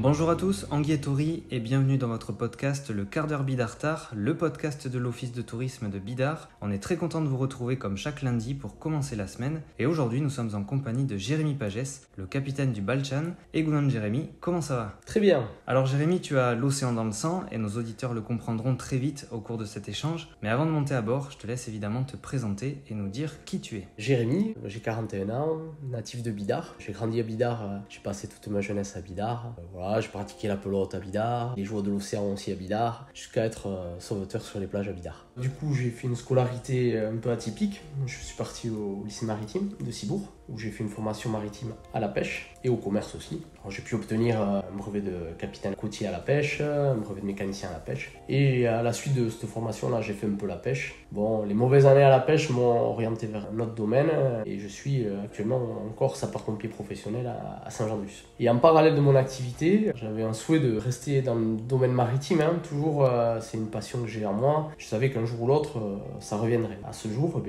Bonjour à tous, Anguille et Tori et bienvenue dans votre podcast Le Quart d'heure Bidart, le podcast de l'Office de tourisme de Bidart. On est très content de vous retrouver comme chaque lundi pour commencer la semaine et aujourd'hui nous sommes en compagnie de Jérémy Pagès, le capitaine du Balchan. Et Gounan Jérémy, comment ça va ? Très bien. Alors Jérémy, tu as l'océan dans le sang et nos auditeurs le comprendront très vite au cours de cet échange. Mais avant de monter à bord, je te laisse évidemment te présenter et nous dire qui tu es. Jérémy, j'ai 41 ans, natif de Bidart. J'ai grandi à Bidart, j'ai passé toute ma jeunesse à Bidart. Voilà, j'ai pratiqué la pelote à Bidart, les jours de l'océan aussi à Bidart, jusqu'à être sauveteur sur les plages à Bidart. Du coup, j'ai fait une scolarité un peu atypique. Je suis parti au lycée maritime de Cibourg, où j'ai fait une formation maritime à la pêche et au commerce aussi. Alors, j'ai pu obtenir un brevet de capitaine côtier à la pêche, un brevet de mécanicien à la pêche. Et à la suite de cette formation-là, j'ai fait un peu la pêche. Bon, les mauvaises années à la pêche m'ont orienté vers un autre domaine et je suis actuellement encore sapeur-pompier professionnel à Saint-Jean-d'Us. Et en parallèle de mon activité, j'avais un souhait de rester dans le domaine maritime. Toujours, c'est une passion que j'ai en moi. Je savais qu'un jour ou l'autre, ça reviendrait. À ce jour,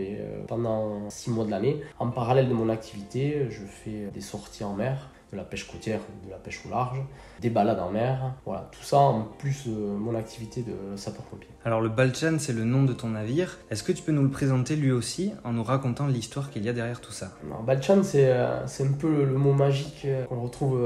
pendant 6 mois de l'année, en parallèle de mon activité, je fais des sorties en mer, de la pêche côtière, de la pêche au large, des balades en mer, voilà, tout ça en plus de mon activité de sapeur-pompier. Alors le Balchan, c'est le nom de ton navire. Est-ce que tu peux nous le présenter lui aussi en nous racontant l'histoire qu'il y a derrière tout ça ? Alors, Balchan, c'est un peu le mot magique qu'on retrouve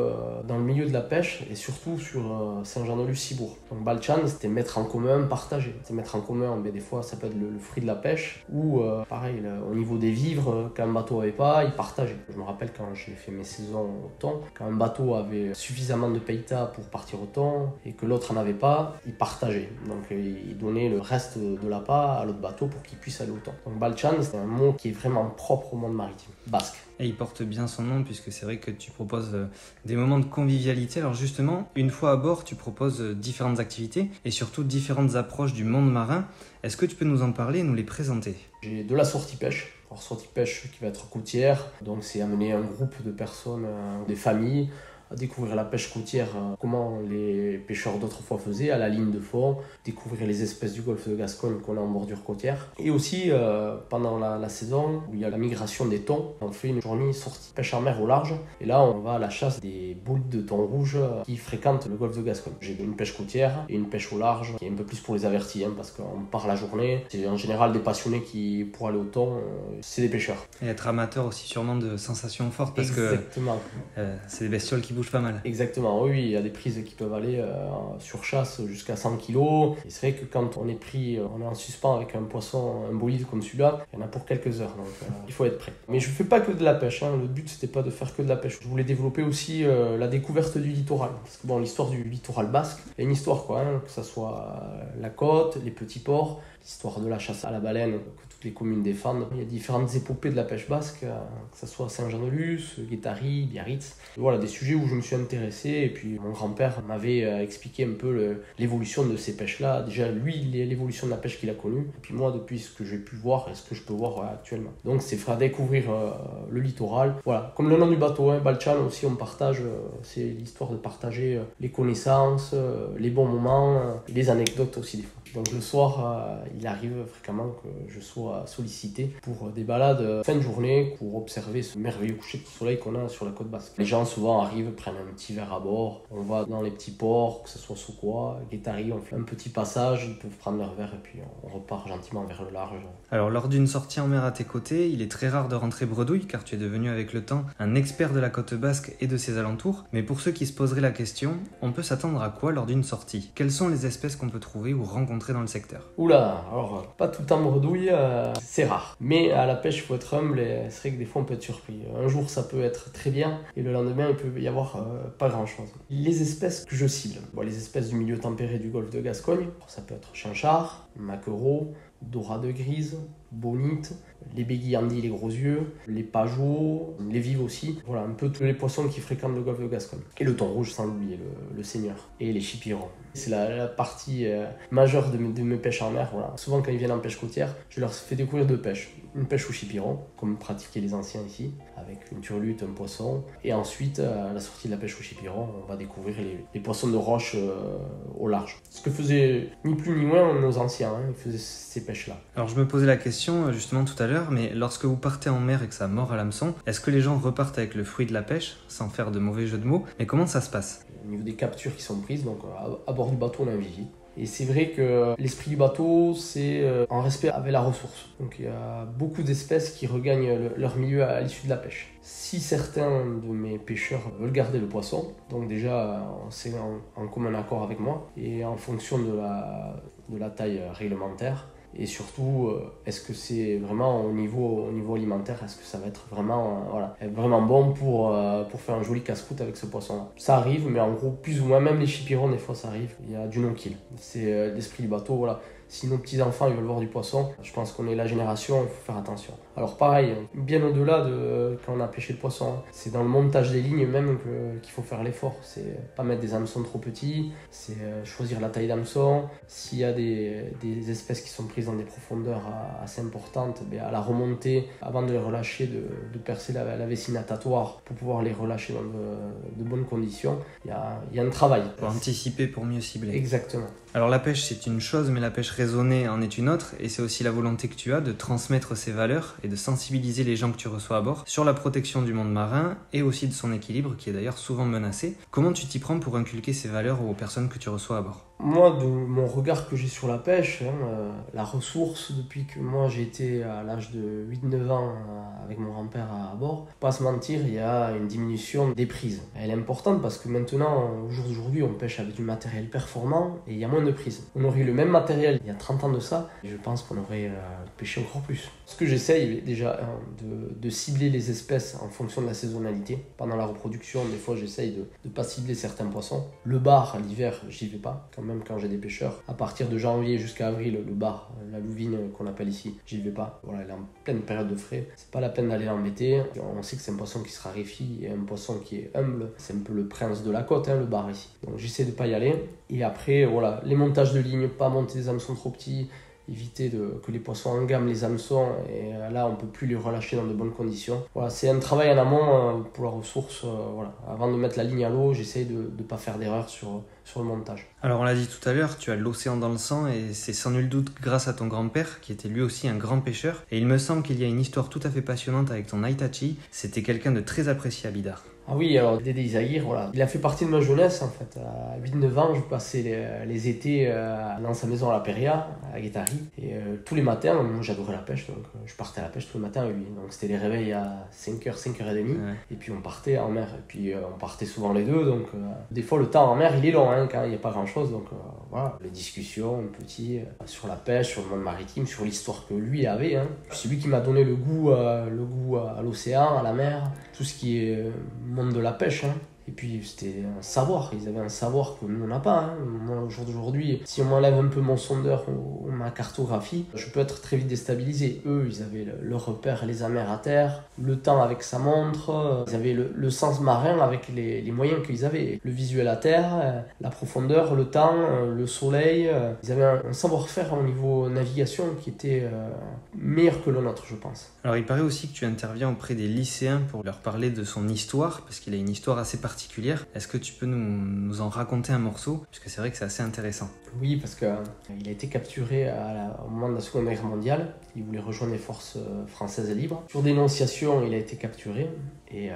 dans le milieu de la pêche et surtout sur Saint-Jean-de-Luz-Cibourg. Donc Balchan, c'était mettre en commun, partager. C'est mettre en commun, des fois ça peut être le fruit de la pêche ou pareil, au niveau des vivres, quand un bateau n'avait pas, il partageait. Je me rappelle quand j'ai fait mes saisons au thon, quand un bateau avait suffisamment de païta pour partir au thon et que l'autre n'en avait pas, il partageait. Donc il donnait le reste de l'appât à l'autre bateau pour qu'il puisse aller au thon. Donc Balchan, c'est un mot qui est vraiment propre au monde maritime, basque. Et il porte bien son nom puisque c'est vrai que tu proposes des moments de convivialité. Alors justement, une fois à bord, tu proposes différentes activités et surtout différentes approches du monde marin. Est-ce que tu peux nous en parler et nous les présenter ? J'ai de la sortie pêche. Alors sortie pêche qui va être côtière, donc c'est amener un groupe de personnes, des familles, à découvrir la pêche côtière, comment les pêcheurs d'autrefois faisaient, à la ligne de fond, découvrir les espèces du golfe de Gascogne qu'on a en bordure côtière. Et aussi, pendant la saison où il y a la migration des thons, on fait une journée sortie pêche en mer au large. Et là, on va à la chasse des boules de thon rouges qui fréquentent le golfe de Gascogne. J'ai une pêche côtière et une pêche au large qui est un peu plus pour les avertis, parce qu'on part la journée. C'est en général des passionnés qui, pour aller au thon, c'est des pêcheurs. Et être amateur aussi sûrement de sensations fortes parce Exactement. que c'est des bestioles qui bougent pas mal. Exactement, oui, il y a des prises qui peuvent aller sur chasse jusqu'à 100 kg. Et c'est vrai que quand on est pris, on est en suspens avec un poisson, un bolide comme celui-là, il y en a pour quelques heures, donc il faut être prêt. Mais je ne fais pas que de la pêche, le but c'était pas de faire que de la pêche. Je voulais développer aussi la découverte du littoral. Parce que l'histoire du littoral basque, il y a une histoire que ce soit la côte, les petits ports, l'histoire de la chasse à la baleine, que toutes les communes défendent. Il y a différentes épopées de la pêche basque, que ce soit Saint-Jean-de-Luz, Guétari, Biarritz. Voilà, des sujets où je me suis intéressé et puis mon grand-père m'avait expliqué un peu l'évolution de ces pêches-là. Déjà, lui, l'évolution de la pêche qu'il a connue. Et puis moi, depuis ce que j'ai pu voir et ce que je peux voir actuellement. Donc, c'est faire découvrir le littoral. Voilà, comme le nom du bateau, Balchan aussi, on partage. C'est l'histoire de partager les connaissances, les bons moments, les anecdotes aussi des fois. Donc le soir, il arrive fréquemment que je sois sollicité pour des balades fin de journée pour observer ce merveilleux coucher de soleil qu'on a sur la côte basque. Les gens souvent arrivent, prennent un petit verre à bord, on va dans les petits ports, que ce soit Sokoa, Guétari, on fait un petit passage, ils peuvent prendre leur verre et puis on repart gentiment vers le large. Alors lors d'une sortie en mer à tes côtés, il est très rare de rentrer bredouille car tu es devenu avec le temps un expert de la côte basque et de ses alentours. Mais pour ceux qui se poseraient la question, on peut s'attendre à quoi lors d'une sortie ? Quelles sont les espèces qu'on peut trouver ou rencontrer dans le secteur ? Oula, alors pas tout en bredouille, c'est rare. Mais à la pêche, il faut être humble et c'est vrai que des fois on peut être surpris. Un jour ça peut être très bien et le lendemain il peut y avoir pas grand chose. Les espèces que je cible, les espèces du milieu tempéré du golfe de Gascogne, ça peut être chinchard, maquereau, dorade grise, bonite, les béguillandis, les gros yeux, les pageaux, les vives aussi. Voilà, un peu tous les poissons qui fréquentent le golfe de Gascogne. Et le thon rouge, sans l'oublier, le seigneur. Et les chipirons. C'est la partie majeure de mes pêches en mer. Voilà. Souvent, quand ils viennent en pêche côtière, je leur fais découvrir 2 pêches. Une pêche au chipiron, comme pratiquaient les anciens ici, avec une turlute, un poisson. Et ensuite, à la sortie de la pêche au chipiron, on va découvrir les poissons de roche au large. Ce que faisaient ni plus ni moins nos anciens, ils faisaient ces pêches-là. Alors je me posais la question justement tout à l'heure, mais lorsque vous partez en mer et que ça mord à l'hameçon, est-ce que les gens repartent avec le fruit de la pêche, sans faire de mauvais jeu de mots ? Mais comment ça se passe ? au niveau des captures qui sont prises. Donc à bord du bateau, on a un vivier. Et c'est vrai que l'esprit du bateau, c'est en respect avec la ressource. Donc il y a beaucoup d'espèces qui regagnent leur milieu à l'issue de la pêche. Si certains de mes pêcheurs veulent garder le poisson, donc déjà c'est en commun accord avec moi, et en fonction de la taille réglementaire, et surtout, est-ce que c'est vraiment au niveau alimentaire, est-ce que ça va être vraiment bon pour faire un joli casse-croûte avec ce poisson-là. Ça arrive, mais en gros, plus ou moins, même les chipirons, des fois ça arrive, il y a du no-kill. C'est l'esprit du bateau, voilà. Si nos petits-enfants ils veulent voir du poisson, je pense qu'on est la génération, il faut faire attention. Alors pareil, bien au-delà de quand on a pêché le poisson, c'est dans le montage des lignes même qu'il faut faire l'effort. C'est pas mettre des hameçons trop petits, c'est choisir la taille d'hameçon. S'il y a des espèces qui sont prises dans des profondeurs assez importantes, à la remontée, avant de les relâcher, de percer la vessie natatoire pour pouvoir les relâcher dans de bonnes conditions, il y a un travail. Pour anticiper, pour mieux cibler. Exactement. Alors la pêche c'est une chose, mais la pêche raisonnée en est une autre, et c'est aussi la volonté que tu as de transmettre ces valeurs et de sensibiliser les gens que tu reçois à bord sur la protection du monde marin et aussi de son équilibre qui est d'ailleurs souvent menacé. Comment tu t'y prends pour inculquer ces valeurs aux personnes que tu reçois à bord ? Moi, de mon regard que j'ai sur la pêche, la ressource, depuis que moi j'ai été à l'âge de 8-9 ans avec mon grand-père à bord, pas se mentir, il y a une diminution des prises. Elle est importante parce que maintenant, au jour d'aujourd'hui, on pêche avec du matériel performant et il y a moins de prises. On aurait eu le même matériel il y a 30 ans de ça, et je pense qu'on aurait pêché encore plus. Ce que j'essaye déjà, de cibler les espèces en fonction de la saisonnalité. Pendant la reproduction, des fois j'essaye de ne pas cibler certains poissons. Le bar, l'hiver, j'y vais pas. Quand j'ai des pêcheurs, à partir de janvier jusqu'à avril, le bar, la louvine qu'on appelle ici, j'y vais pas. Voilà, elle est en pleine période de frais, c'est pas la peine d'aller l'embêter. On sait que c'est un poisson qui se raréfie et un poisson qui est humble, c'est un peu le prince de la côte, le bar ici. Donc j'essaie de pas y aller. Et après, voilà, les montages de lignes, pas monter des hameçons trop petits, éviter que les poissons engament les hameçons, et là on peut plus les relâcher dans de bonnes conditions. Voilà, c'est un travail en amont pour la ressource. Voilà. Avant de mettre la ligne à l'eau, j'essaye de ne pas faire d'erreur sur le montage. Alors on l'a dit tout à l'heure, tu as l'océan dans le sang et c'est sans nul doute grâce à ton grand-père qui était lui aussi un grand pêcheur. Et il me semble qu'il y a une histoire tout à fait passionnante avec ton Aitachi. C'était quelqu'un de très apprécié à Bidart. Ah oui, alors Dédé Izaguirre, voilà. Il a fait partie de ma jeunesse en fait. À 8-9 ans, je passais les étés dans sa maison à la Péria, à Guétari. Et tous les matins, moi j'adorais la pêche, donc je partais à la pêche tous les matins avec lui. Donc c'était les réveils à 5h, 5h30. Ouais. Et puis on partait en mer. Et puis on partait souvent les deux. Donc des fois le temps en mer il est long quand il n'y a pas grand chose. Donc voilà, les discussions sur la pêche, sur le monde maritime, sur l'histoire que lui avait. C'est lui qui m'a donné le goût à l'océan, à la mer, tout ce qui est monde de la pêche. Et puis c'était un savoir, ils avaient un savoir que nous on n'a pas. Moi au jour d'aujourd'hui, si on m'enlève un peu mon sondeur ou ma cartographie, je peux être très vite déstabilisé. Eux, ils avaient le repère, les amers à terre, le temps avec sa montre, ils avaient le sens marin avec les moyens qu'ils avaient. Le visuel à terre, la profondeur, le temps, le soleil. Ils avaient un savoir-faire au niveau navigation qui était meilleur que le nôtre, je pense. Alors il paraît aussi que tu interviens auprès des lycéens pour leur parler de son histoire, parce qu'il a une histoire assez particulière. Est-ce que tu peux nous en raconter un morceau? Parce que c'est vrai que c'est assez intéressant. Oui, parce qu'il a été capturé au moment de la Seconde Guerre mondiale. Il voulait rejoindre les forces françaises libres. Sur dénonciation, il a été capturé et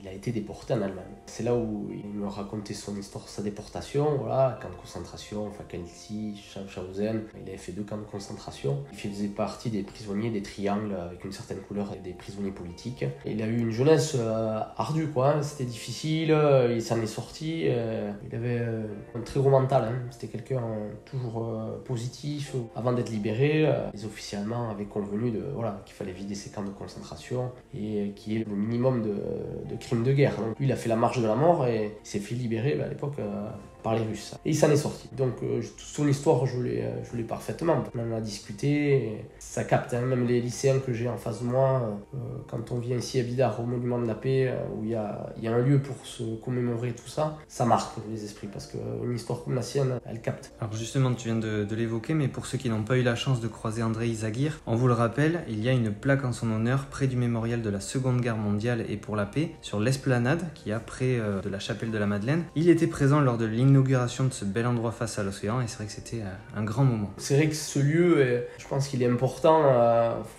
il a été déporté en Allemagne. C'est là où il me racontait son histoire, sa déportation, voilà, camp de concentration, Falkenitz, Schaffhausen. Il avait fait 2 camps de concentration. Il faisait partie des prisonniers des triangles avec une certaine couleur, des prisonniers politiques. Et il a eu une jeunesse ardue, quoi. C'était difficile, il s'en est sorti. Il avait un très gros mental. C'était quelqu'un toujours positif. Avant d'être libéré, les officiers allemands avaient convenu qu'il fallait vider ces camps de concentration et qu'il y ait le minimum de crimes de guerre. Donc lui, il a fait la marche de la mort et il s'est fait libérer à l'époque par les Russes. Et il s'en est sorti. Donc son histoire, je l'ai parfaitement. On en a discuté, ça capte. Même les lycéens que j'ai en face de moi, quand on vient ici à Bidart au Monument de la Paix, où il y a un lieu pour se commémorer tout ça, ça marque les esprits parce qu'une histoire comme la sienne, elle capte. Alors justement, tu viens de l'évoquer, mais pour ceux qui n'ont pas eu la chance de croiser André Izaguirre, on vous le rappelle, il y a une plaque en son honneur près du mémorial de la Seconde Guerre mondiale et pour la paix, sur l'esplanade qui est près de la chapelle de la Madeleine. Il était présent lors de l'inauguration de ce bel endroit face à l'océan et c'est vrai que c'était un grand moment. C'est vrai que ce lieu, je pense qu'il est important,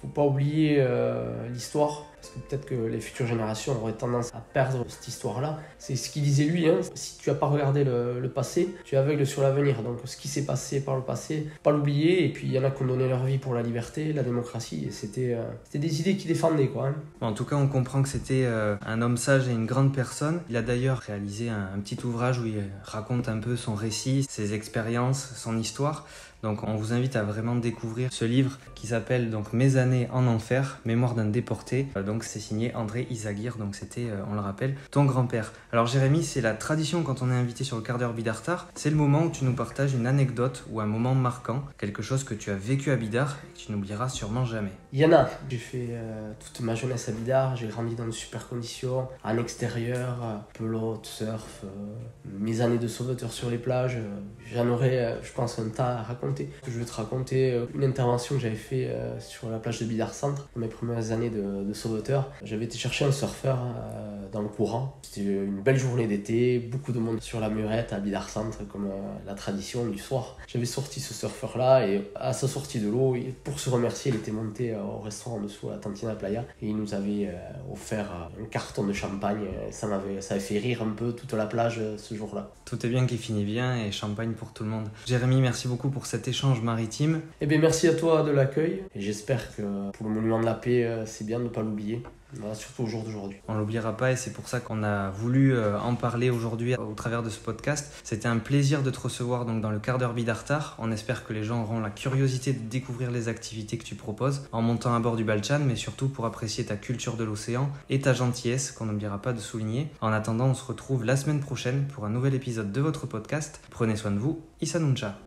faut pas oublier l'histoire. parce que peut-être que les futures générations auraient tendance à perdre cette histoire-là. C'est ce qu'il disait lui, hein. Si tu n'as pas regardé le passé, tu es aveugle sur l'avenir. Donc ce qui s'est passé par le passé, pas l'oublier. Et puis il y en a qui ont donné leur vie pour la liberté, la démocratie, et c'était des idées qu'il défendait, quoi, hein. En tout cas, on comprend que c'était un homme sage et une grande personne. Il a d'ailleurs réalisé un petit ouvrage où il raconte un peu son récit, ses expériences, son histoire. Donc on vous invite à vraiment découvrir ce livre qui s'appelle donc Mes années en enfer, mémoire d'un déporté. Donc c'est signé André Izagirre, donc c'était, on le rappelle, ton grand-père. Alors Jérémy, c'est la tradition quand on est invité sur le quart d'heure Bidartar, c'est le moment où tu nous partages une anecdote ou un moment marquant, quelque chose que tu as vécu à Bidart et que tu n'oublieras sûrement jamais. Il y en a. J'ai fait toute ma jeunesse à Bidart, j'ai grandi dans de super conditions, en extérieur, pelote, surf, mes années de sauveteur sur les plages. J'en aurais, je pense, un tas à raconter. Je vais te raconter une intervention que j'avais fait sur la plage de Bidart Centre, dans mes premières années de sauveteur. J'avais été chercher un surfeur dans le courant. C'était une belle journée d'été, beaucoup de monde sur la murette à Bidart Centre, comme la tradition du soir. J'avais sorti ce surfeur-là et à sa sortie de l'eau, pour se remercier, il était monté au restaurant en dessous à Tantina Playa et il nous avait offert un carton de champagne. Ça avait fait rire un peu toute la plage ce jour-là. Tout est bien qui finit bien et champagne pour tout le monde. Jérémy, merci beaucoup pour cet échange maritime. Eh bien, merci à toi de l'accueil et j'espère que pour le Monument de la Paix, c'est bien de ne pas l'oublier. Voilà, surtout au jour d'aujourd'hui. On l'oubliera pas et c'est pour ça qu'on a voulu en parler aujourd'hui au travers de ce podcast. C'était un plaisir de te recevoir donc dans le quart d'heure Bidartar. On espère que les gens auront la curiosité de découvrir les activités que tu proposes en montant à bord du Balchan, mais surtout pour apprécier ta culture de l'océan et ta gentillesse qu'on n'oubliera pas de souligner. En attendant, on se retrouve la semaine prochaine pour un nouvel épisode de votre podcast. Prenez soin de vous, Issa Nuncha.